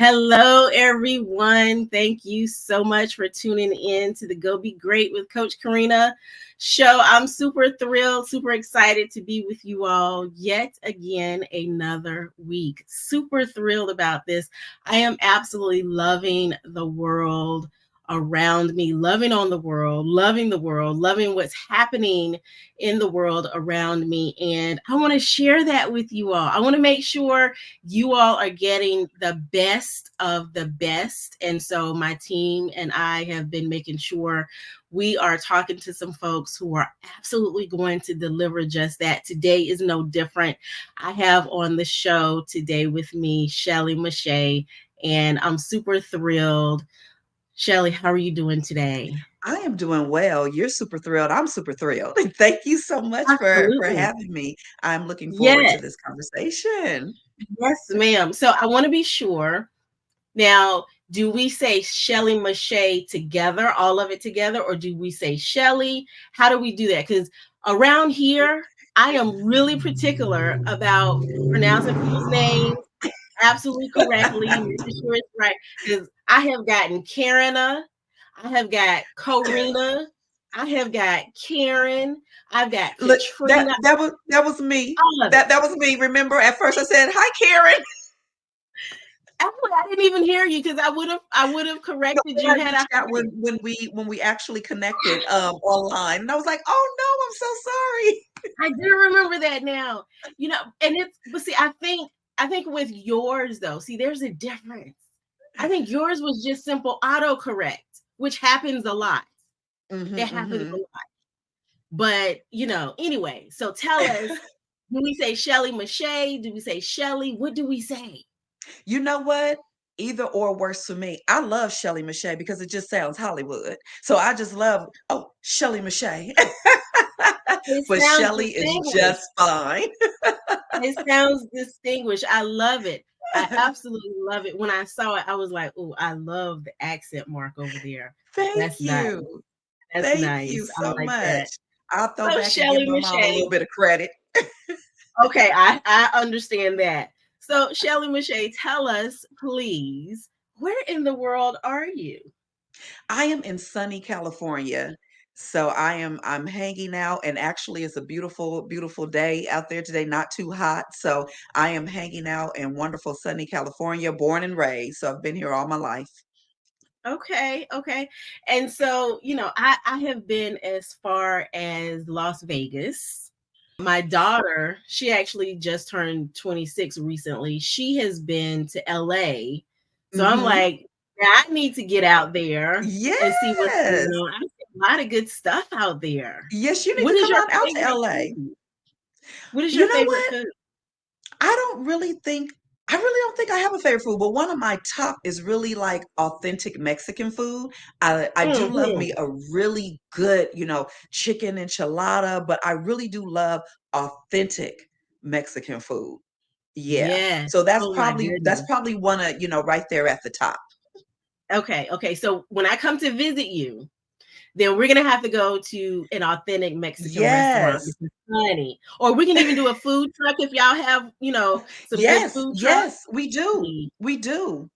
Hello, everyone. Thank you so much for tuning in to the Go Be Great with Coach Karena show. I'm super thrilled, super excited to be with you all yet again another week. Super thrilled about this. I am absolutely loving the world around me, loving on the world, loving what's happening in the world around me. And I want to share that with you all. I want to make sure you all are getting the best of the best. And so my team and I have been making sure we are talking to some folks who are absolutely going to deliver just that. Today is no different. I have on the show today with me, Shelley Meche'tte, and I'm super thrilled. Shelley, how are you doing today? I am doing well. You're super thrilled. I'm super thrilled. Thank you so much for Absolutely. having me. I'm looking forward to Yes, this conversation. yes, ma'am. So I want to be sure. Now, do we say Shelley Meche'tte together, all of it together, or do we say Shelley? How do we do that? Because around here, I am really particular about pronouncing people's names absolutely correctly, making sure it's right. Because I have gotten Karena, I have got Karina, I have got Karen, I've got Look, that Katrina, that was me. all of it. That was me. Remember, at first I said, "Hi, Karen." Actually, I didn't even hear you because I would have No, corrected then you I had I reached out heard it. when we actually connected online, and I was like, "Oh no, I'm so sorry." I do remember that now. And it's but see, I think with yours though, see, there's a difference. I think yours was just simple autocorrect, which happens a lot. hmm It happens a hmm lot. But anyway, so tell us, do we say Shelley Meche'tte? Do we say Shelley? What do we say? You know what? Either or works for me. I love Shelley Meche'tte because it just sounds Hollywood. So I just love, oh, Shelley Meche'tte. It But sounds Shelley is distinguished. just fine. It sounds distinguished. I love it. I absolutely love it. When I saw it, I was like, "Oh, I love the accent mark over there. Thank That's nice. you. That's Thank you nice. I so like much. that." I'll throw So back and give Shelley my mom a Meche'tte. little bit of credit. Okay, I understand that. So Shelley Meche'tte, tell us, please, where in the world are you? I am in sunny California. So I'm hanging out, and actually it's a beautiful, beautiful day out there today, not too hot. So I am hanging out in wonderful sunny California, born and raised. So I've been here all my life. Okay, okay. And so, I have been as far as Las Vegas. My daughter, she actually just turned 26 recently. She has been to LA. So I'm hmm like, yeah, I need to get out there and see what's going Yes. on. I see a lot of good stuff out there. Yes, you need What to is come your on out to favorite LA. food? What is You your know favorite what? food? I don't really think I really don't think I have a favorite food, but one of my top is really like authentic Mexican food. I do love Hmm. me a really good, chicken enchilada, but I really do love authentic Mexican food. Yeah. Yes. So that's Oh my probably goodness. one of, right there at the top. Okay, okay. So when I come to visit you, then we're gonna have to go to an authentic Mexican restaurant, Yes. which is funny. Or we can even do a food truck if y'all have, some good Yes, food trucks. yes, we do. We do.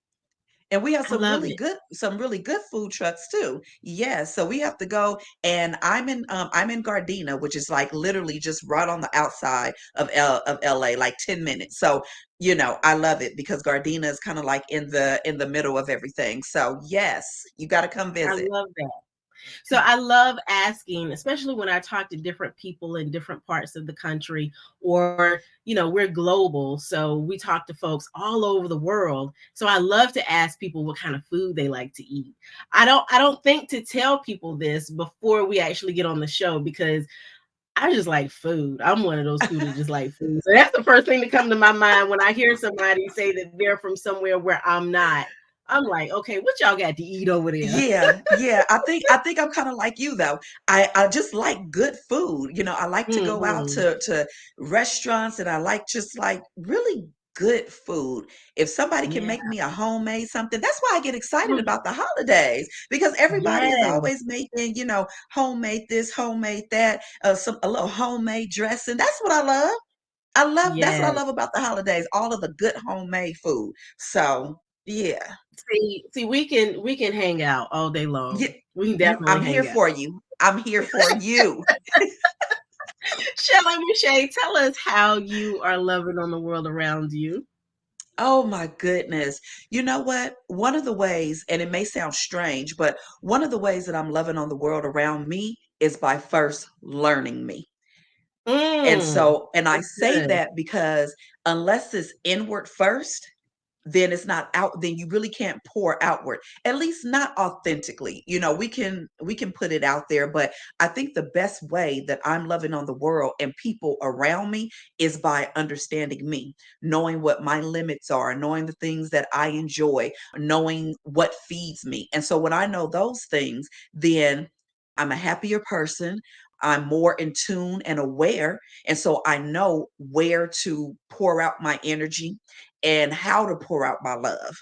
And we have I love it. some really good food trucks too. Yes, so we have to go, and I'm in Gardena, which is like literally just right on the outside of LA, like 10 minutes. So, I love it because Gardena is kind of like in the middle of everything. So, yes, you got to come I visit. love that. So I love asking, especially when I talk to different people in different parts of the country, or, we're global. So we talk to folks all over the world. So I love to ask people what kind of food they like to eat. I don't think to tell people this before we actually get on the show because I just like food. I'm one of those people that just like food. So that's the first thing to come to my mind when I hear somebody say that they're from somewhere where I'm not. I'm like, okay, what y'all got to eat over there? Yeah, yeah. I think I'm kind of like you though. I just like good food. I like to go out Hmm. to restaurants, and I like just like really good food. If somebody can Yeah. make me a homemade something, that's why I get excited about the holidays because everybody is Yes. always making, homemade this, homemade that, a little homemade dressing. That's what I love. That's what I Yes. love about the holidays, all of the good homemade food. So, Yeah. See, we can hang out all day Yeah. long. We can You I'm definitely here hang out. for you. I'm here for you. Shelley Meche'tte, tell us how you are loving on the world around you. Oh my goodness. You know what? One of the ways, and it may sound strange, but one of the ways that I'm loving on the world around me is by first learning me. And Mm, so, and I that's say good. that because unless it's inward first, then it's not out, then you really can't pour outward, at least not authentically. We can put it out there, but I think the best way that I'm loving on the world and people around me is by understanding me, knowing what my limits are, knowing the things that I enjoy, knowing what feeds me. And so when I know those things, then I'm a happier person. I'm more in tune and aware. And so I know where to pour out my energy and how to pour out my love.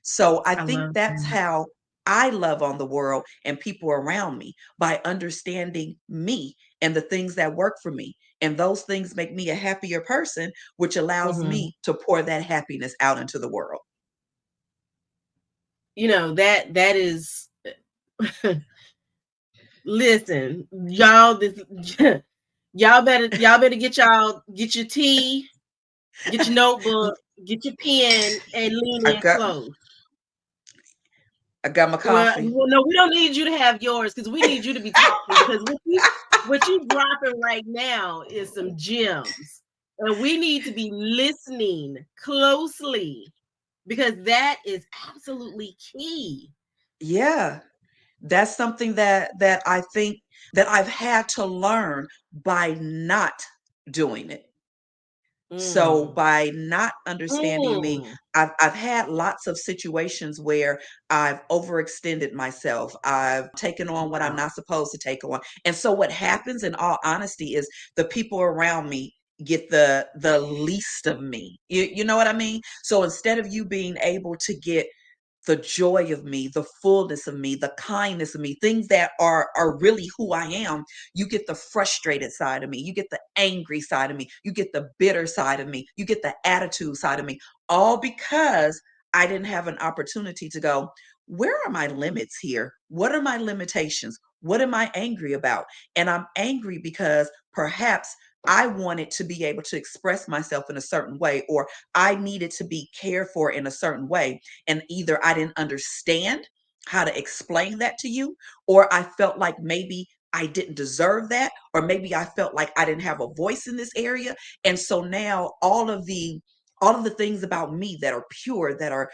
So I I think love that's that. how I love on the world and people around me, by understanding me and the things that work for me. And those things make me a happier person, which allows Mhm. me to pour that happiness out into the world. That is listen, y'all this y'all better get your tea, get your notebook, get your pen, and lean I in got close. I got my coffee. Well, no, we don't need you to have yours because we need you to be talking because what you dropping right now is some gems. And we need to be listening closely because that is absolutely key. Yeah. That's something that I think that I've had to learn by not doing it. So Mm, by not understanding me, mm. I've had lots of situations where I've overextended myself. I've taken on what I'm Wow. not supposed to take on. And so what happens, in all honesty, is the people around me get the least of me. You know what I mean? So instead of you being able to get the joy of me, the fullness of me, the kindness of me, things that are really who I am, you get the frustrated side of me, you get the angry side of me, you get the bitter side of me, you get the attitude side of me, all because I didn't have an opportunity to go, where are my limits here? What are my limitations? What am I angry about? And I'm angry because perhaps I wanted to be able to express myself in a certain way, or I needed to be cared for in a certain way, and either I didn't understand how to explain that to you, or I felt like maybe I didn't deserve that, or maybe I felt like I didn't have a voice in this area. And so now all of the things about me that are pure, that are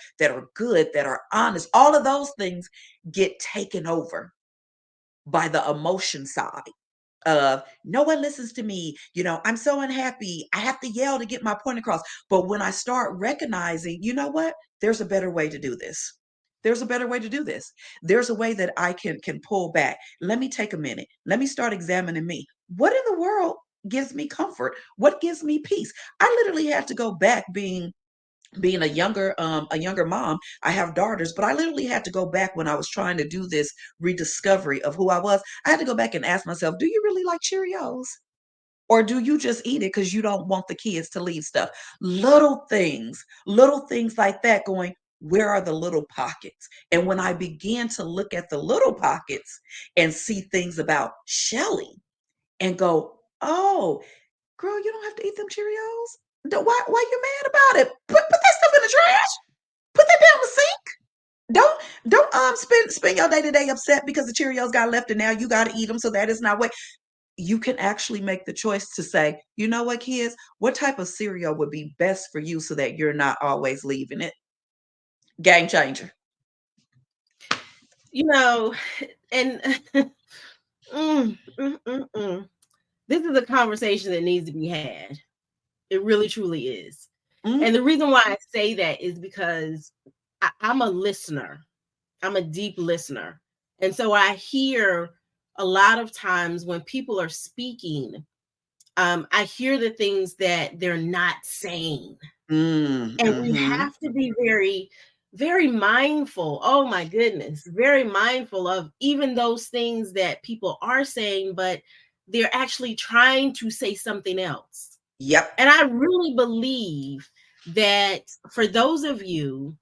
good, that are honest, all of those things get taken over by the emotion side of no one listens to me. I'm so unhappy. I have to yell to get my point across. But when I start recognizing, you know what? There's a better way to do this. There's a better way to do this. There's a way that I can pull back. Let me take a minute. Let me start examining me. What in the world gives me comfort? What gives me peace? I literally had to go back, being a younger mom. I have daughters, but I literally had to go back when I was trying to do this rediscovery of who I was. I had to go back and ask myself, do you really like Cheerios, or do you just eat it because you don't want the kids to leave stuff? Little things like that, going, where are the little pockets? And when I began to look at the little pockets and see things about Shelly and go, oh, girl, you don't have to eat them Cheerios. Why you mad about it? Put that stuff in the trash. Put that down the sink. Don't spend your day to day upset because the Cheerios got left and now you got to eat them. So that is not way. You can actually make the choice to say, you know what, kids, what type of cereal would be best for you so that you're not always leaving it. Game changer. You know, and mm, mm, mm. This is a conversation that needs to be had. It really truly is. And Mm, the reason why I say that is because I'm a listener. I'm a deep listener. And so I hear a lot of times when people are speaking, I hear the things that they're not saying. And we mm-hmm. have to be very, very mindful. Oh my goodness, very mindful of even those things that people are saying, but they're actually trying to say something else. Yep. And I really believe that for those of you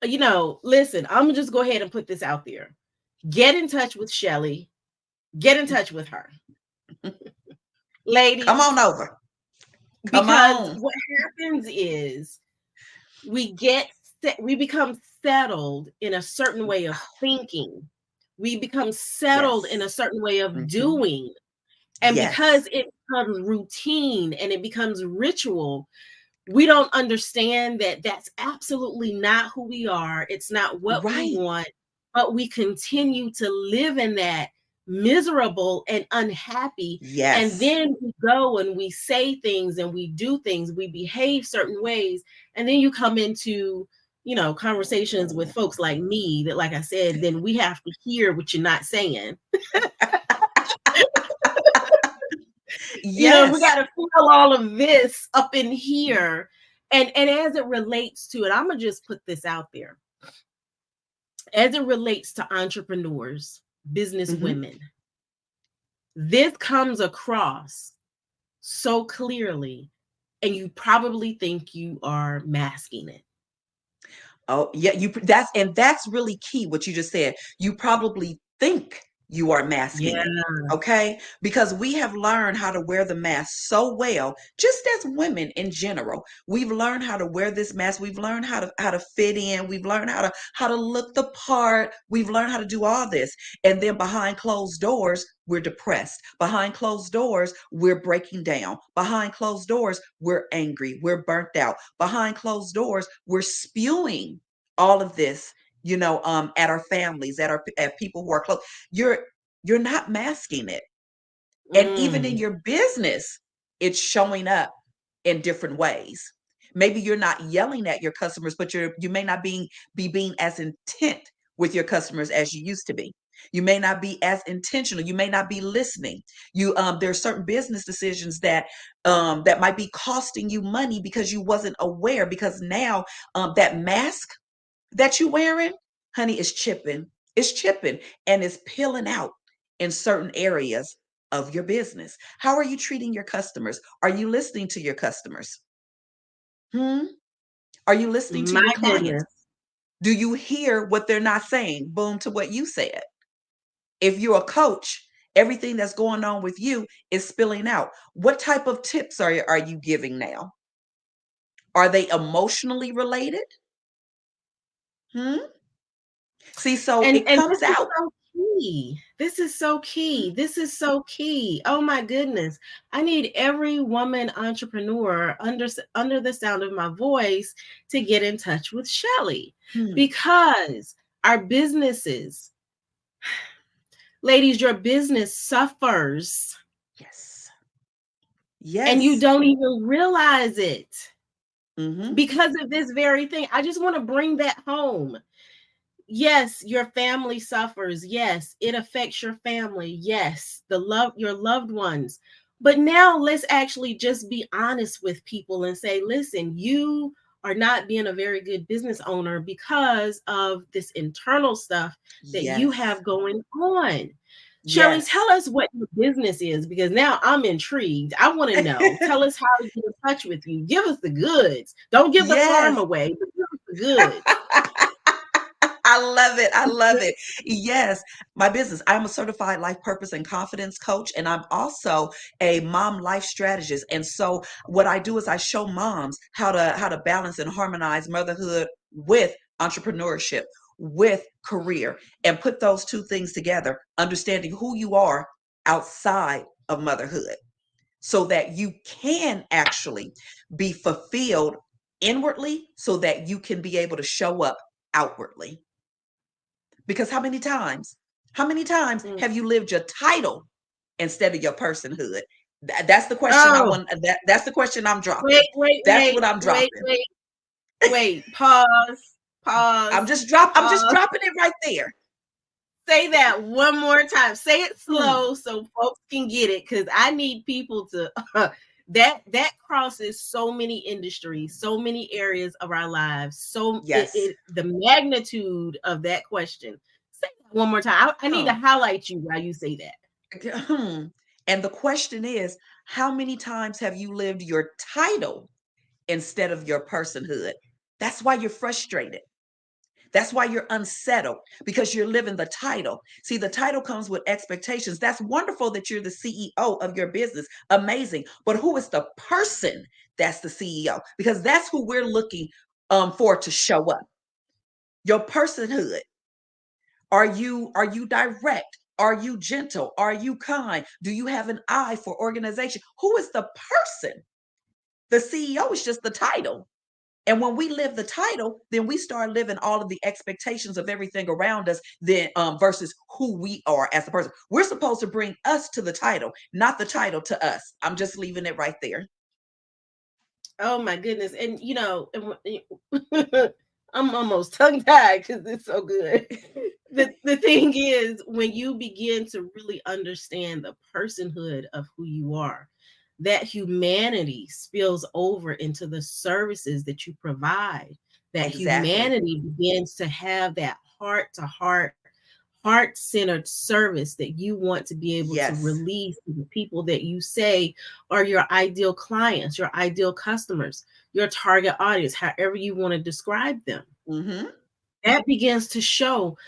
listen, I'm gonna just go ahead and put this out there. Get in touch with Shelley. Get in touch with her, Come ladies, on over. Come because on. what happens is we get we become settled in a certain way of thinking. We become settled in Yes. a certain way of Hmm. doing. And Yes. because it becomes routine and it becomes ritual, we don't understand that that's absolutely not who we are. It's not what we Right. want, but we continue to live in that miserable and unhappy. And Yes. then we go and we say things and we do things, we behave certain ways. And then you come into, conversations with folks like me that, like I said, then we have to hear what you're not saying. We got Yes. to feel all of this up in here. And as it relates to it, I'm gonna just put this out there. As it relates to entrepreneurs, business Hmm. women, this comes across so clearly, and you probably think you are masking it. Oh, yeah, that's really key what you just said. You probably think you are Yeah. masking it. Okay? Because we have learned how to wear the mask so well, just as women in general. We've learned how to wear this mask. We've learned how to fit in. We've learned how to look the part. We've learned how to do all this. And then behind closed doors, we're depressed. Behind closed doors, we're breaking down. Behind closed doors, we're angry. We're burnt out. Behind closed doors, we're spewing all of this, at our families, at people who are close. You're not masking it. And even in Mm. your business, it's showing up in different ways. Maybe you're not yelling at your customers, but you may not be being as intent with your customers as you used to be. You may not be as intentional. You may not be listening. There are certain business decisions that might be costing you money because you wasn't aware. Because now that mask that you wearing, honey, is chipping. It's chipping and it's peeling out in certain areas of your business. How are you treating your customers? Are you listening to your customers? Hmm? Are you listening to My your clients? goodness. Do you hear what they're not saying? Boom to what you said. If you're a coach, everything that's going on with you is spilling out. What type of tips are you giving now? Are they emotionally related? Hmm? See, so And it and this comes is out. so key. This is so key. This is so key. Oh my goodness. I need every woman entrepreneur under the sound of my voice to get in touch with Shelley, Hmm. because our businesses, ladies, your business suffers Yes. and you Yes. don't even realize it Mhm. because of this very thing. I just want to bring that home. Yes, your family suffers. Yes, it affects your family. Yes, your loved ones. But now let's actually just be honest with people and say, listen, you are not being a very good business owner because of this internal stuff that you Yes. have going on. Shelley, Yes. tell us what your business is, because now I'm intrigued. I want to know. Tell us how to get in touch with you. Give us the goods. Don't give the farm Yes. away, but give us the goods. I love it. I love it. Yes, my business. I'm a certified life purpose and confidence coach, and I'm also a mom life strategist. And so, what I do is I show moms how to balance and harmonize motherhood with entrepreneurship, with career, and put those two things together, understanding who you are outside of motherhood, so that you can actually be fulfilled inwardly, so that you can be able to show up outwardly. Because how many times Mm. have you lived your title instead of your personhood? That's the question I Oh, want. That's the question I'm dropping. wait, wait, That's wait, what I'm wait, dropping. wait, wait. Pause, I'm pause, just drop. I'm just pause. dropping it right there. Say that one more time. Say it Hmm. slow so folks can get it, because I need people to. That crosses so many industries, so many areas of our lives. So Yes. the magnitude of that question. Say that one more time. I need to Oh. highlight you while you say that. Hmm. And the question is, how many times have you lived your title instead of your personhood? That's why you're frustrated. That's why you're unsettled, because you're living the title. See, the title comes with expectations. That's wonderful that you're the CEO of your business. Amazing. But who is the person that's the CEO? Because that's who we're looking for to show up. Your personhood. Are you direct? Are you gentle? Are you kind? Do you have an eye for organization? Who is the person? The CEO is just the title. And when we live the title, then we start living all of the expectations of everything around us, then versus who we are as a person. We're supposed to bring us to the title, not the title to us. I'm just leaving it right there. Oh my goodness. And I'm almost tongue tied because it's so good. The thing is, when you begin to really understand the personhood of who you are, that humanity spills over into the services that you provide. That Exactly. humanity begins to have that heart to heart, heart centered service that you want to be able to Yes. release to the people that you say are your ideal clients, your ideal customers, your target audience, however you want to describe them. Hmm. That begins to show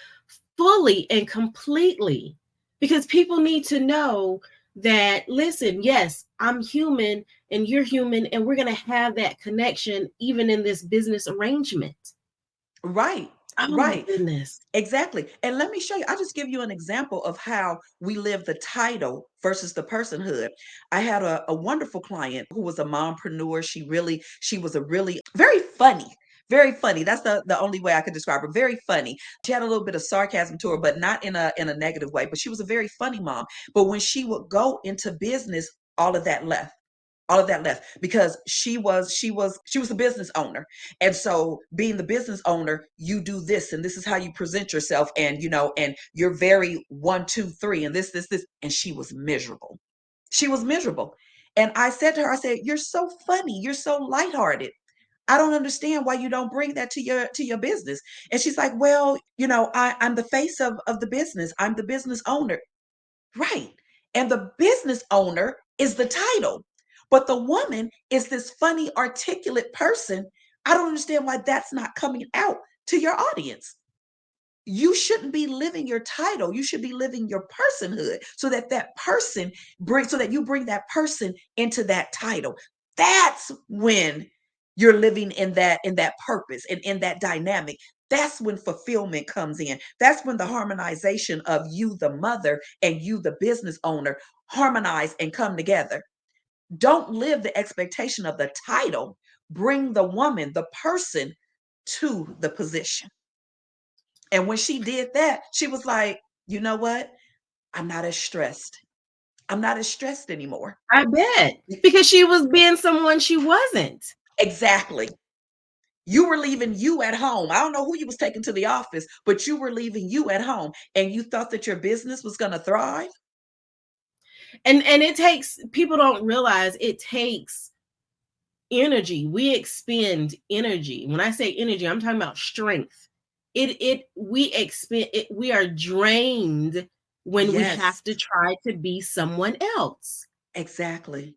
fully and completely, because people need to know that, listen, yes, I'm human and you're human, and we're going to have that connection even in this business arrangement. Right. Oh my Right. goodness. Exactly. And let me show you, I'll just give you an example of how we live the title versus the personhood. I had a wonderful client who was a mompreneur. She was a really very funny. Very funny. That's the only way I could describe her. Very funny. She had a little bit of sarcasm to her, but not in a negative way. But she was a very funny mom. But when she would go into business, all of that left, all of that left, because she was a business owner. And so being the business owner, you do this and this is how you present yourself, and and you're very 1 2 3 and this, and she was miserable. She was miserable. And I said to her, I said, you're so funny, you're so lighthearted. I don't understand why you don't bring that to your business. And she's like, well, I'm the face of the business, I'm the business owner. Right. And the business owner is the title. But the woman is this funny, articulate person. I don't understand why that's not coming out to your audience. You shouldn't be living your title. You should be living your personhood, so that so that you bring that person into that title. That's when you're living in that purpose and in that dynamic. That's when fulfillment comes in. That's when the harmonization of you, the mother, and you, the business owner, harmonize and come together. Don't live the expectation of the title. Bring the woman, the person, to the position. And when she did that, she was like, you know what? I'm not as stressed. I'm not as stressed anymore. I bet, because she was being someone she wasn't. Exactly. You were leaving you at home. I don't know who you was taking to the office, but you were leaving you at home, and you thought that your business was going to thrive. And it takes, people don't realize it takes energy. We expend energy. When I say energy, I'm talking about strength. We expend it, we are drained when we Yes, have to try to be someone else. exactly.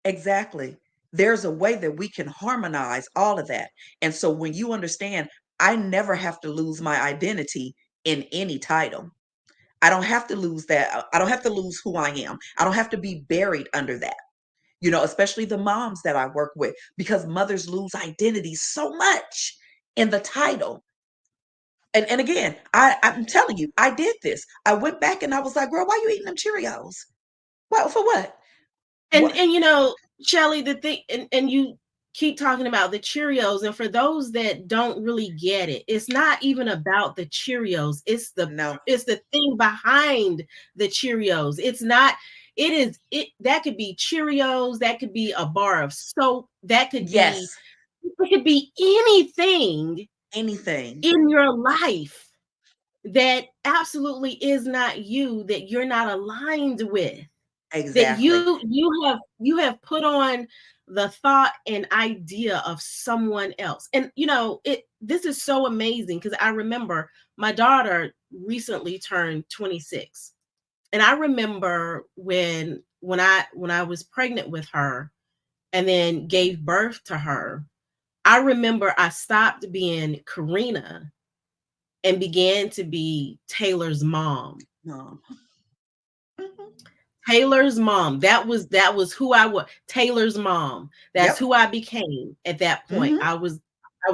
Exactly. There's a way that we can harmonize all of that. And so when you understand, I never have to lose my identity in any title. I don't have to lose that. I don't have to lose who I am. I don't have to be buried under that. Especially the moms that I work with, because mothers lose identity so much in the title. And again, I'm telling you, I did this. I went back and I was like, girl, why you eating them Cheerios? Well, for what? And What? Shelley, the thing, and you keep talking about the Cheerios, and for those that don't really get it, it's not even about the Cheerios. No. It's the thing behind the Cheerios. It's not, it is it that could be Cheerios, that could be a bar of soap, Yes. it could be anything Anything. in your life that absolutely is not you, that you're not aligned with, that Exactly. you have put on the thought and idea of someone else. And this is so amazing, because I remember my daughter recently turned 26, and I remember when I was pregnant with her and then gave birth to her. I remember I stopped being Karena and began to be Taylor's mom. Mom. Mhm. Taylor's mom. That was who I was. Taylor's mom. That's Yep. who I became at that point. Mhm. I was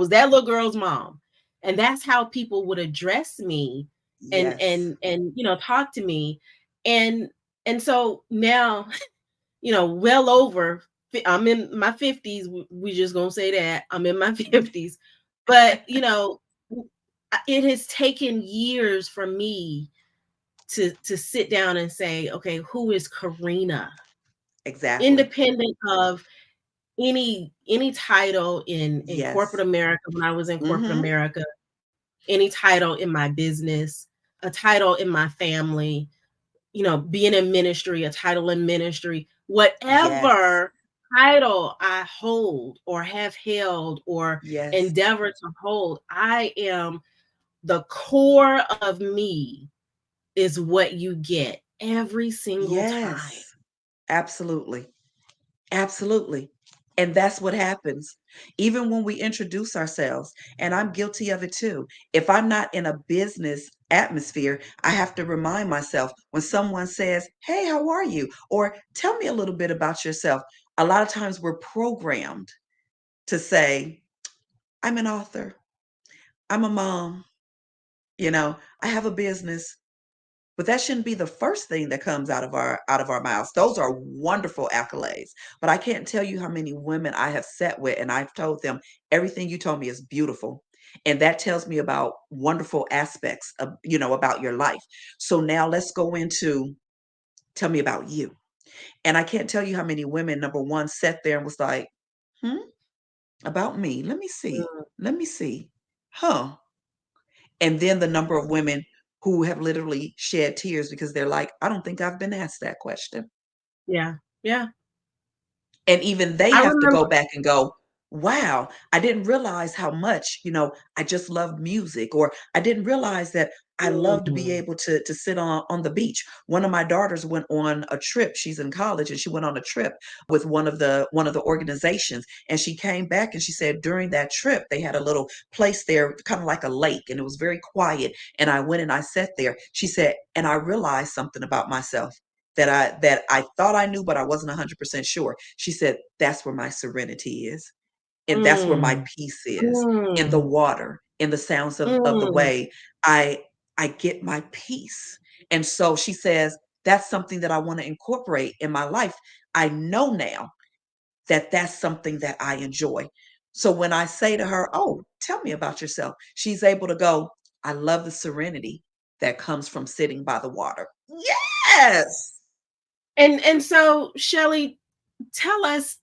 that little girl's mom. And that's how people would address me and Yes. and talk to me. And and so now, well over I'm in my 50s. We just going to say that. I'm in my 50s. But, it has taken years for me to sit down and say, okay, who is Karena? Exactly. Independent of any title in corporate Yes. America, when I was in corporate Mhm. America, any title in my business, a title in my family, being in ministry, a title in ministry, Yes. whatever title I hold or have held or Yes. endeavor to hold, I am the core of me is what you get every single time. Yes. Absolutely. Absolutely. And that's what happens. Even when we introduce ourselves, and I'm guilty of it too. If I'm not in a business atmosphere, I have to remind myself when someone says, "Hey, how are you?" or "Tell me a little bit about yourself." A lot of times we're programmed to say, "I'm an author. I'm a mom. I have a business." But that shouldn't be the first thing that comes out of our mouths. Those are wonderful accolades. But I can't tell you how many women I have sat with and I've told them everything you told me is beautiful. And that tells me about wonderful aspects about your life. So now let's go into tell me about you. And I can't tell you how many women, number one, sat there and was like, hmm, about me. Let me see. Mm, Let me see. Huh. And then the number of women who have literally shed tears because they're like, I don't think I've been asked that question. yeah, yeah. And even they I have to remember. go back and go, wow, I didn't realize how much, I just loved music, or I didn't realize that I love to be Mhm. able to sit on the beach. One of my daughters went on a trip. She's in college and she went on a trip with one of the organizations. And she came back and she said during that trip, they had a little place there, kind of like a lake, and it was very quiet. And I went and I sat there. She said, and I realized something about myself that I thought I knew, but I wasn't 100% sure. She said, that's where my serenity is. And that's where my Mm, peace is, in the mm, water, in the sounds of the mm. way I get my peace. And so she says, that's something that I want to incorporate in my life. I know now that that's something that I enjoy. So when I say to her, oh, tell me about yourself, she's able to go, I love the serenity that comes from sitting by the water. Yes. And so, Shelley, tell us,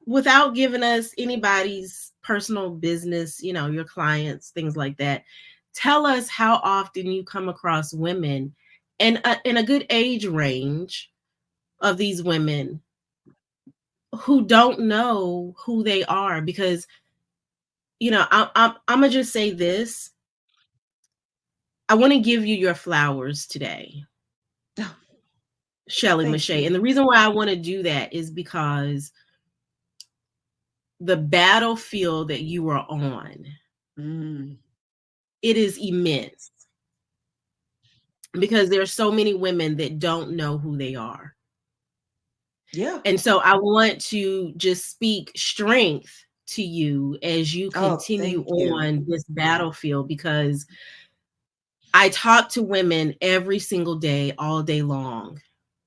without giving us anybody's personal business, your clients, things like that. Tell us how often you come across women and in a good age range of these women who don't know who they are because I'm gonna just say this. I want to give you your flowers today, Oh, Shelley thank Meche'tte. you. And the reason why I want to do that is because the battlefield that you are on, Mm, it is immense because there are so many women that don't know who they are. yeah. And so I want to just speak strength to you as you Oh, continue thank you. on this battlefield because I talk to women every single day, all day long.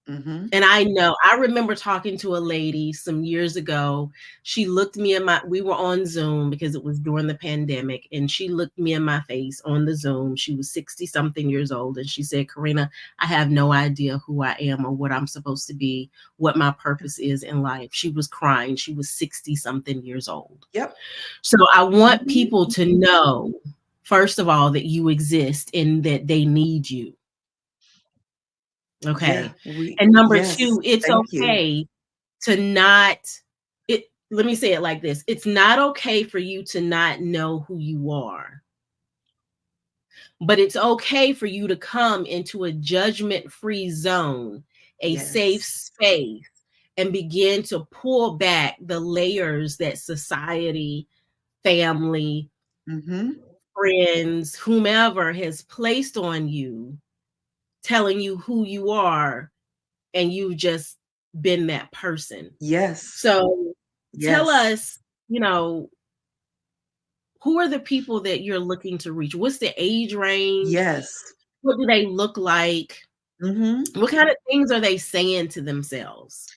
Mhm. And I remember talking to a lady some years ago. She looked me in we were on Zoom because it was during the pandemic. And she looked me in my face on the Zoom. She was 60 something years old. And she said, Karena, I have no idea who I am or what I'm supposed to be, what my purpose is in life. She was crying. She was 60 something years old. Yep. So I want Mhm. people to know, first of all, that you exist and that they need you. Yeah, Okay. we And number yes, two, it's thank you. okay to not let me say it like this. It's not okay for you to not know who you are, but it's okay for you to come into a judgment-free zone, a safe Yes. space, and begin to pull back the layers that society, family, Mhm. friends, whomever has placed on you, telling you who you are, and you've just been that person. Yes. So tell Yes. us, you know, who are the people that you're looking to reach? What's the age range? Yes. What do they look like? Mhm. What kind of things are they saying to themselves?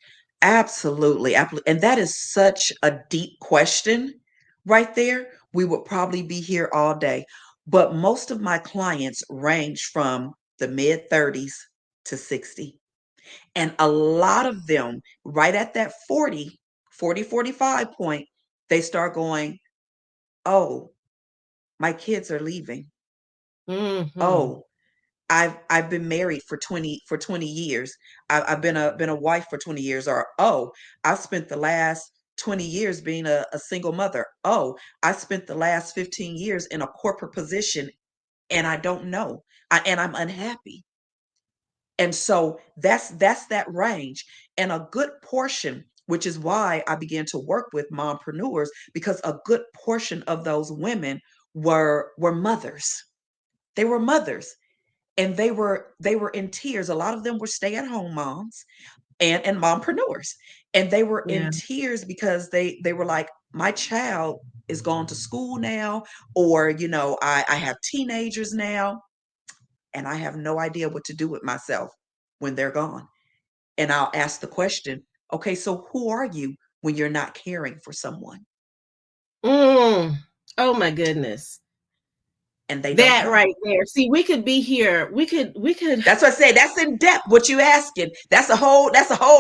Absolutely. And that is such a deep question right there. We would probably be here all day. But most of my clients range from the mid-30s to 60. And a lot of them, right at that 45 point, they start going, "Oh, my kids are leaving. Mm-hmm. Oh, I've been married for 20 years. I've been a wife for 20 years." Or, "Oh, I've spent the last 20 years being a single mother. Oh, I spent the last 15 years in a corporate position and I don't know. And I'm unhappy." And so that's that range. And a good portion, which is why I began to work with mompreneurs, because a good portion of those women were mothers. They were mothers, and they were in tears. A lot of them were stay-at-home moms and mompreneurs. And they were in Yeah. tears because they were like, "My child is going to school now, or I have teenagers now, and I have no idea what to do with myself when they're gone." And I'll ask the question, "Okay, so who are you when you're not caring for someone?" Mm. Oh my goodness. And they don't That know. right there. See, we could be here. We could. That's what I say. That's in depth. What you asking? That's a whole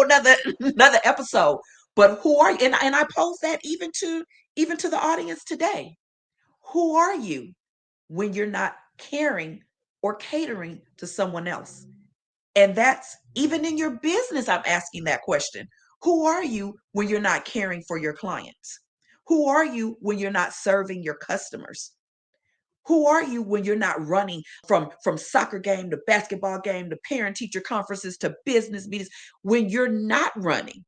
nother another episode. But who are you? And I pose that even to the audience today. Who are you when you're not caring or catering to someone else? And that's even in your business. I'm asking that question. Who are you when you're not caring for your clients? Who are you when you're not serving your customers? Who are you when you're not running from soccer game to basketball game to parent teacher conferences to business meetings? When you're not running,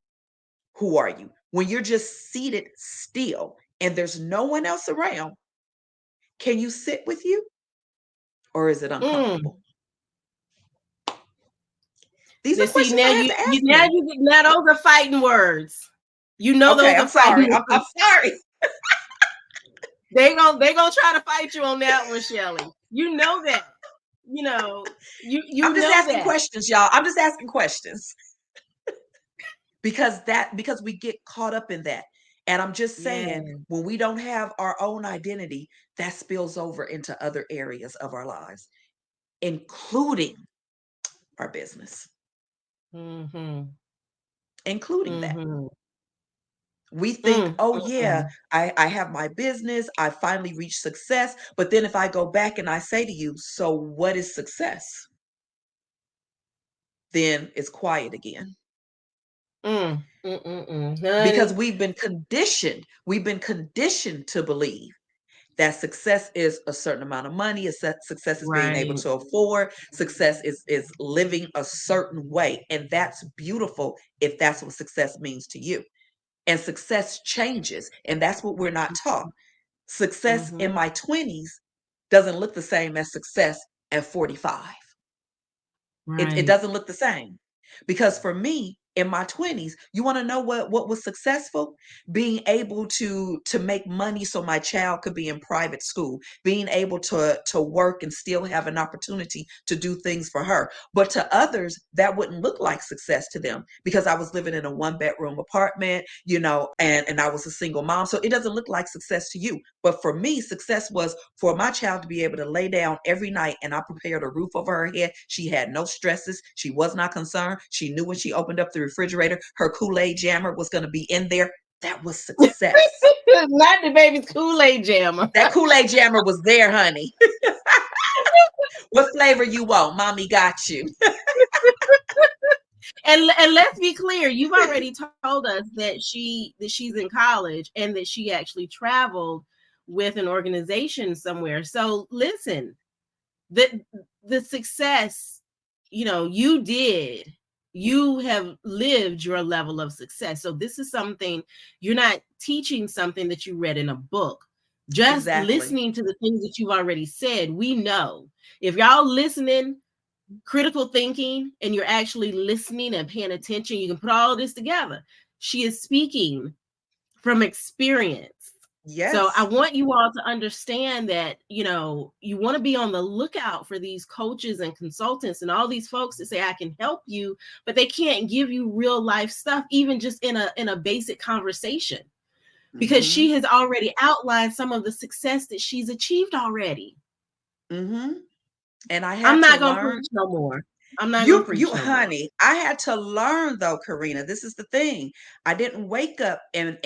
who are you? When you're just seated still and there's no one else around, can you sit with you, or is it Mm. uncomfortable? These are See, questions now I had to ask me. now those are fighting words. You know Okay, those I'm are sorry. fighting I'm words. sorry. They gonna try to fight you on that one, Shelley. You know that. You know, you I'm just know asking that. questions, y'all. I'm just asking questions because we get caught up in that. And I'm just Yeah. saying, when we don't have our own identity, that spills over into other areas of our lives, including our business, Mm-hmm. including that. Mm-hmm. We think, Mm, "Oh, mm, yeah, mm. I have my business. I finally reached success." But then if I go back and I say to you, "So what is success?" Then it's quiet again. Mm, mm, mm, mm. Because Honey. we've been conditioned to believe that success is a certain amount of money. Success is being able Right. to afford. Success is living a certain way, and that's beautiful if that's what success means to you. And success changes, and that's what we're not taught. Success in Mm-hmm. my 20s doesn't look the same as success at 45. It Right. doesn't look the same. Because for me, in my 20s, you want to know what was successful? Being able to make money so my child could be in private school, being able to work and still have an opportunity to do things for her. But to others, that wouldn't look like success to them, because I was living in a one-bedroom apartment, and I was a single mom. So it doesn't look like success to you. But for me, success was for my child to be able to lay down every night and I prepared a roof over her head. She had no stresses. She was not concerned. She knew when she opened up the refrigerator, her Kool-Aid jammer was going to be in there. That was success. Not the baby's Kool-Aid jammer. That Kool-Aid jammer was there, honey. What flavor you want? Mommy got you. And let's be clear, you've already told us that she's in college and that she actually traveled with an organization somewhere. So listen, the the success, you have lived your level of success. So this is something, you're not teaching something that you read in a book. Just Exactly. listening to the things that you've already said, we know if y'all listening, critical thinking, and you're actually listening and paying attention, you can put all of this together. She is speaking from experience. So I Yes. want you all to understand that, you want to be on the lookout for these coaches and consultants and all these folks that say I can help you, but they can't give you real life stuff, even just in a basic conversation, because Mm-hmm. she has already outlined some of the success that she's achieved already. Mm-hmm. And I I'm had to not gonna learn. preach no more. I'm not gonna You preach no more. honey, I had to learn though, Karina. This is the thing. I didn't wake up and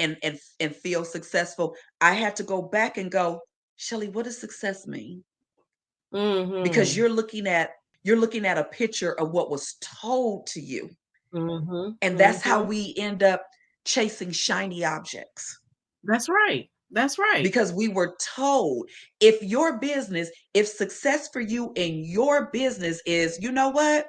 feel successful. I had to go back and go, Shelley, what does success mean? Because Mm-hmm. you're looking at a picture of what was told to you. Mm-hmm. And that's how Mm-hmm. we end up chasing shiny objects That's right. That's right. because we were told if success for you in your business is, you know what?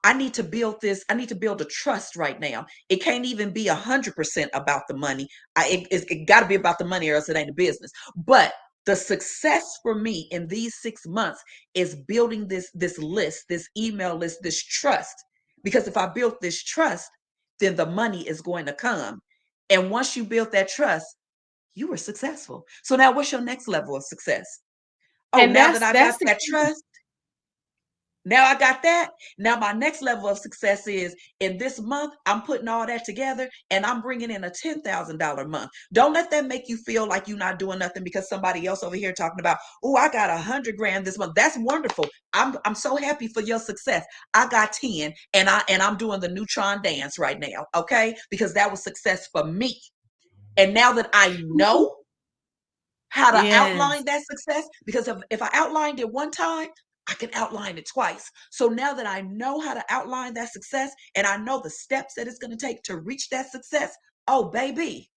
I need to build this. I need to build a trust right now. It can't even be 100% about the money. It got to be about the money, or else it ain't a business. But the success for me in these 6 months is building this list, this email list, this trust. Because if I build this trust, then the money is going to come. And once you build that trust, you were successful. So now, what's your next level of success? Oh, And now that that's I got that's the that key. trust. Now I got that. Now my next level of success is in this month, I'm putting all that together and I'm bringing in a $10,000 month. Don't let that make you feel like you're not doing nothing because somebody else over here talking about, oh, I got 100 grand this month. That's wonderful. I'm so happy for your success. I got 10 and I'm doing the neutron dance right now. Okay. Because that was success for me. And now that I know how to Yes. outline that success, because if I outlined it one time, I can outline it twice. So now that I know how to outline that success and I know the steps that it's going to take to reach that success, oh baby,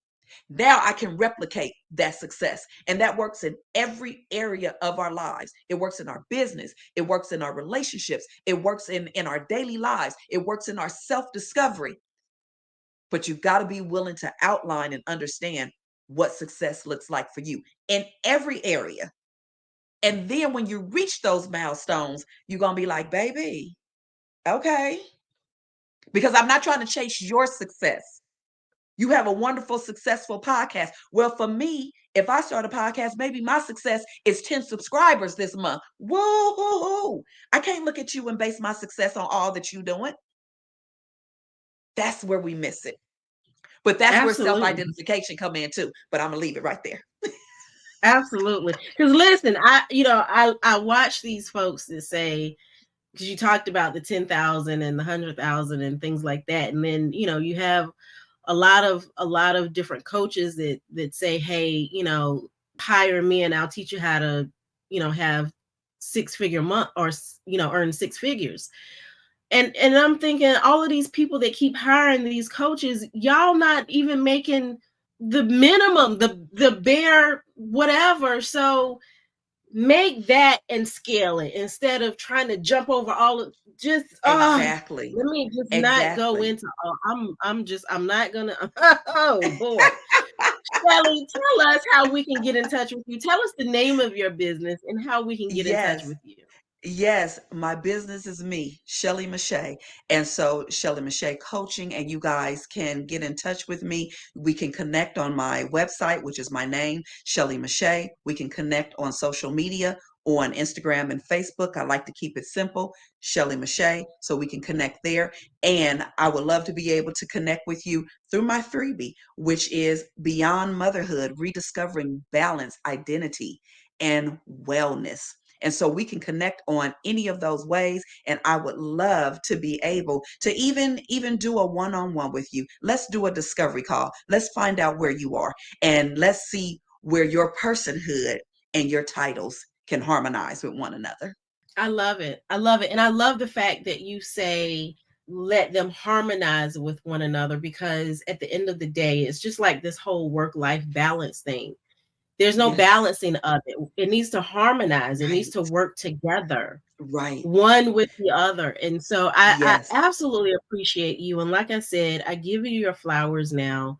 now I can replicate that success. And that works in every area of our lives. It works in our business, it works in our relationships, it works in our daily lives, it works in our self-discovery. But you've got to be willing to outline and understand what success looks like for you in every area. And then when you reach those milestones, you're going to be like, baby, okay. Because I'm not trying to chase your success. You have a wonderful, successful podcast. Well, for me, if I start a podcast, maybe my success is 10 subscribers this month. Whoa. I can't look at you and base my success on all that you're doing. That's where we miss it. But that's where Absolutely. self-identification come in too. But I'm gonna leave it right there. Absolutely. Because listen, I watch these folks that say, because you talked about the 10,000 and the 100,000 and things like that, and then you have a lot of different coaches that say, hey, hire me and I'll teach you how to have six-figure month, or earn six figures. And I'm thinking, all of these people that keep hiring these coaches, y'all not even making the minimum, the bare whatever. So make that and scale it, instead of trying to jump over all of, just Exactly. let me just not go Exactly. into all. I'm not gonna oh boy. Shelley, tell us how we can get in touch with you. Tell us the name of your business and how we can get in touch Yes. with you. Yes, my business is me, Shelley Meche'tte. And so Shelley Meche'tte Coaching, and you guys can get in touch with me. We can connect on my website, which is my name, Shelley Meche'tte. We can connect on social media on Instagram and Facebook. I like to keep it simple, Shelley Meche'tte, so we can connect there. And I would love to be able to connect with you through my freebie, which is Beyond Motherhood, Rediscovering Balance, Identity, and Wellness. And so we can connect on any of those ways. And I would love to be able to even do a one-on-one with you. Let's do a discovery call. Let's find out where you are and let's see where your personhood and your titles can harmonize with one another. I love it. I love it. And I love the fact that you say let them harmonize with one another, because at the end of the day, it's just like this whole work-life balance thing. There's no Yes. balancing of it. It needs to harmonize. It needs Right. to work together, Right. one with the other. And so I Yes. absolutely appreciate you. And like I said, I give you your flowers now.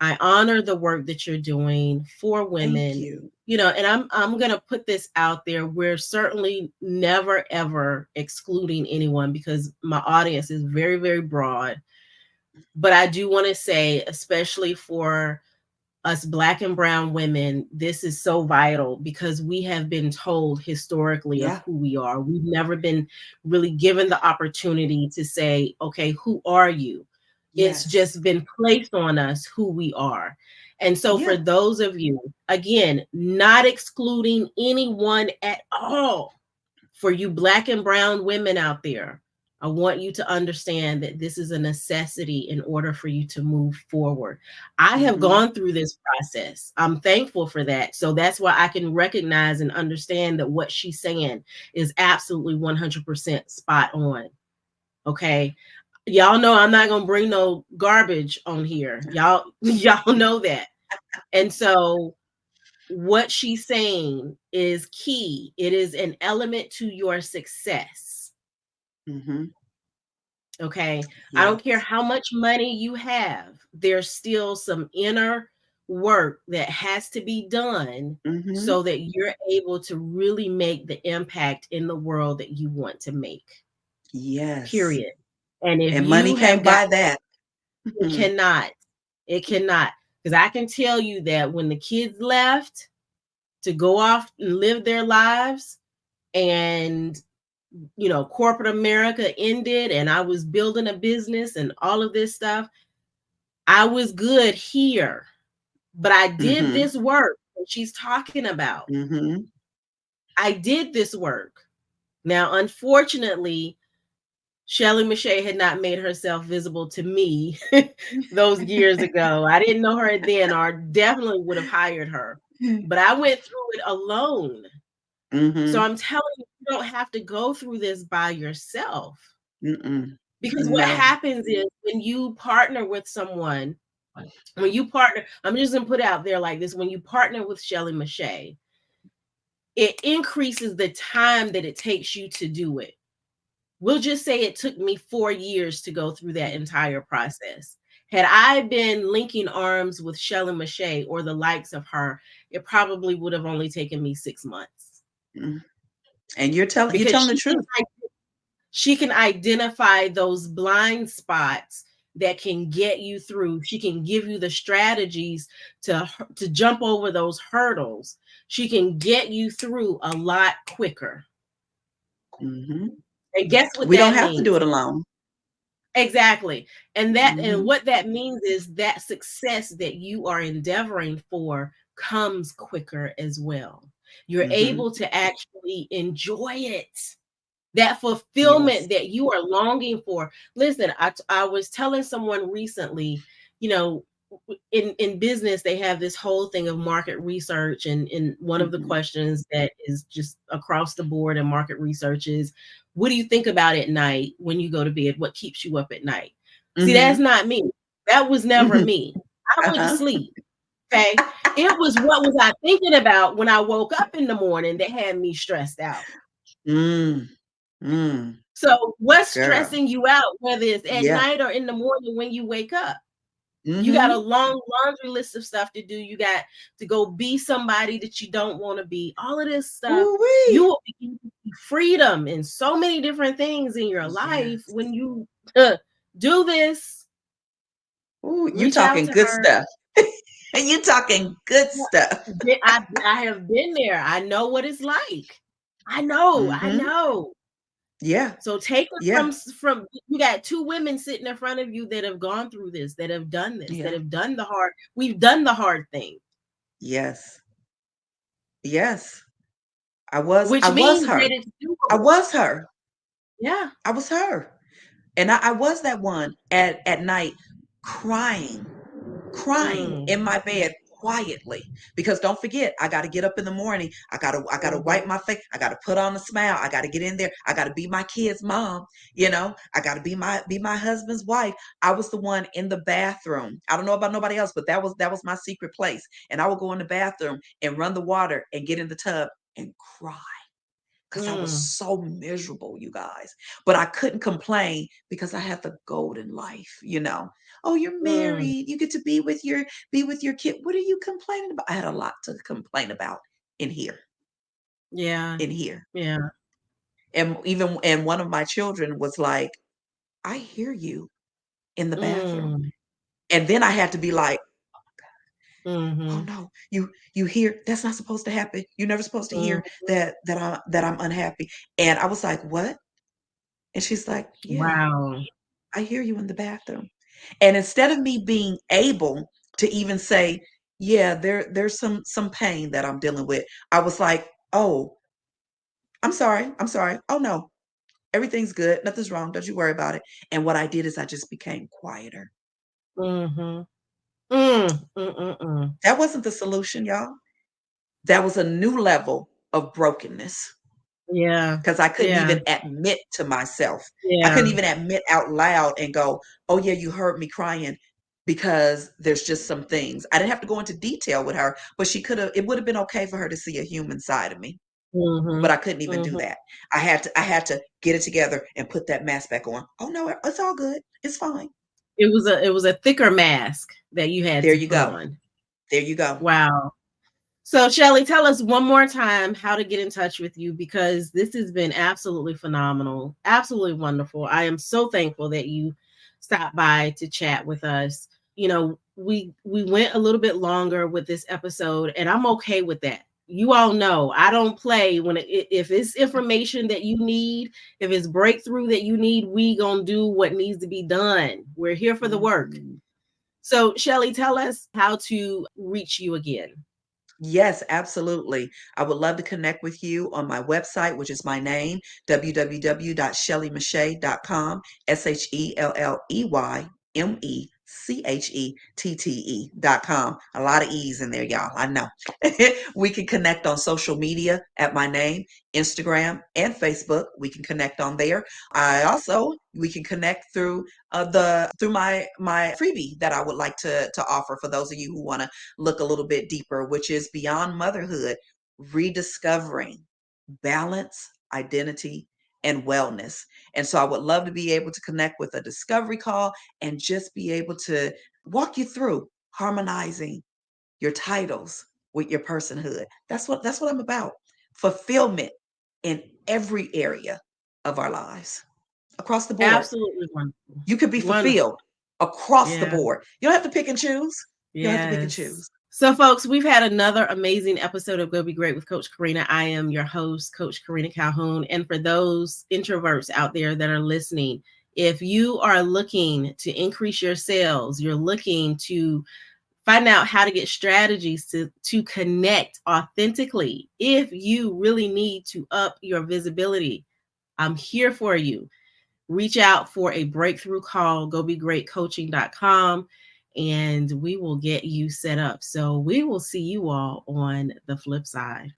I honor the work that you're doing for Thank women. you. And I'm going to put this out there. We're certainly never ever excluding anyone because my audience is very, very broad. But I do want to say, especially for us Black and brown women, this is so vital because we have been told historically of Yeah. who we are. We've never been really given the opportunity to say, okay, who are you? It's Yes. just been placed on us who we are. And so, for Yeah. those of you, again, not excluding anyone at all, for you Black and brown women out there, I want you to understand that this is a necessity in order for you to move forward. I have Mhm. gone through this process. I'm thankful for that. So that's why I can recognize and understand that what she's saying is absolutely 100% spot on. Okay. Y'all know I'm not going to bring no garbage on here. Y'all know that. And so what she's saying is key. It is an element to your success. Mhm. Okay. I don't care Yes. how much money you have, there's still some inner work that has to be done Mhm. so that you're able to really make the impact in the world that you want to make. Yes. Period. And if And money you can't have got, buy that. it Mhm. cannot, it cannot. Because I can tell you that when the kids left to go off and live their lives, and corporate America ended and I was building a business and all of this stuff, I was good here, but I did Mhm. this work that she's talking about. Mhm. I did this work. Now unfortunately, Shelley Meche'tte had not made herself visible to me those years ago. I didn't know her then, or definitely would have hired her, but I went through it alone. So Mhm. I'm telling you, you don't have to go through this by yourself. Mm-mm. Because what No. happens is when you partner with someone, I'm just gonna put it out there like this: when you partner with Shelley Meche'tte, it increases the time that it takes you to do it. We'll just say it took me 4 years to go through that entire process. Had I been linking arms with Shelley Meche'tte or the likes of her, it probably would have only taken me 6 months Mm. And you're because telling the truth. she can identify those blind spots that can get you through. She can give you the strategies to jump over those hurdles. She can get you through a lot quicker. Mhm. And guess what We don't that have to do means? it alone. Exactly. And Mhm. what that means is that success that you are endeavoring for comes quicker as well. You're Mhm. able to actually enjoy it, that fulfillment Yes. that you are longing for. Listen, I was telling someone recently, you know, in business, they have this whole thing of market research. And one of the Mhm. questions that is just across the board in market research is, what do you think about at night when you go to bed? What keeps you up at night? See, that's Mhm. not me. That was never Mhm. me. I went to Uh-huh. sleep. Okay. It was what was I thinking about when I woke up in the morning that had me stressed out. Mm. Mm. So what's Girl. stressing you out, whether it's at Yeah. night or in the morning when you wake up? You got a Mhm. long laundry list of stuff to do. You got to go be somebody that you don't want to be. All of this stuff, you Ooh-wee. will be freedom in so many different things in your life Yes. when you do this. Ooh, you Reach out talking to good her. stuff. You talking good stuff. I have been there. I know what it's like. I know. I Mhm. know. Yeah. So take it Yeah. from you got two women sitting in front of you that have gone through this, that have done this, that Yeah. have done the hard. We've done the hard thing, Yes. Yes. which I was means her. that it's I doable. was her. Yeah. I was her. And I was that one at night crying, crying Mm. in my bed quietly. Because don't forget, I gotta get up in the morning. I gotta wipe Mhm. my face. I gotta put on a smile. I gotta get in there. I gotta be my kid's mom. I gotta be my husband's wife. I was the one in the bathroom. I don't know about nobody else, but that was my secret place. And I would go in the bathroom and run the water and get in the tub and cry because I was Mm, so miserable, you guys. But I couldn't complain because I had the golden life, you know. Oh, you're mm. married. You get to be with your kid. What are you complaining about? I had a lot to complain about in here, Yeah. in here. Yeah. And one of my children was like, I hear you in the bathroom. Mm, And then I had to be like, oh mhm, no, you hear that's not supposed to happen. You're never supposed to mm. hear that I'm unhappy. And I was like, what? And she's like, yeah, Wow. I hear you in the bathroom. And instead of me being able to even say, yeah, there's some pain that I'm dealing with, I was like, oh, I'm sorry. I'm sorry. Oh no, everything's good. Nothing's wrong. Don't you worry about it. And what I did is I just became quieter. Mhm. Mm, mm, mm, mm. That wasn't the solution, y'all. That was a new level of brokenness Yeah. because I couldn't Yeah. even admit to myself. I Yeah. couldn't even admit out loud and go, oh, yeah, you heard me crying because there's just some things. I didn't have to go into detail with her, but it would have been okay for her to see a human side of me. But Mhm. I couldn't even do Mhm. that. I had to get it together and put that mask back on. Oh no, it's all good. It's fine. It was a thicker mask that you had There to you put go. on. There you go. Wow. So, Shelley, tell us one more time how to get in touch with you because this has been absolutely phenomenal, absolutely wonderful. I am so thankful that you stopped by to chat with us. We went a little bit longer with this episode, and I'm okay with that. You all know I don't play when if it's information that you need, if it's breakthrough that you need, we gonna do what needs to be done. We're here for the work. Mhm. So, Shelley, tell us how to reach you again. Yes, absolutely. I would love to connect with you on my website, which is my name, www.shelleymeche'tte.com, SHELLEYMECHETTE.com. A lot of E's in there, y'all. I know. We can connect on social media at my name, Instagram and Facebook. We can connect on there. We can connect through my freebie that I would like to offer for those of you who want to look a little bit deeper, which is Beyond Motherhood, Rediscovering Balance, Identity, and Wellness. And so I would love to be able to connect with a discovery call and just be able to walk you through harmonizing your titles with your personhood. That's what I'm about. Fulfillment in every area of our lives across the board. Absolutely wonderful. You could be Wonderful. fulfilled across the Yeah. board. You don't have to pick and choose. You don't have to pick and Yes. choose. So, folks, we've had another amazing episode of Go Be Great with Coach Karena. I am your host, Coach Karena Calhoun. And for those introverts out there that are listening, if you are looking to increase your sales, you're looking to find out how to get strategies to connect authentically, if you really need to up your visibility, I'm here for you. Reach out for a breakthrough call, gobegreatcoaching.com, and we will get you set up. So we will see you all on the flip side.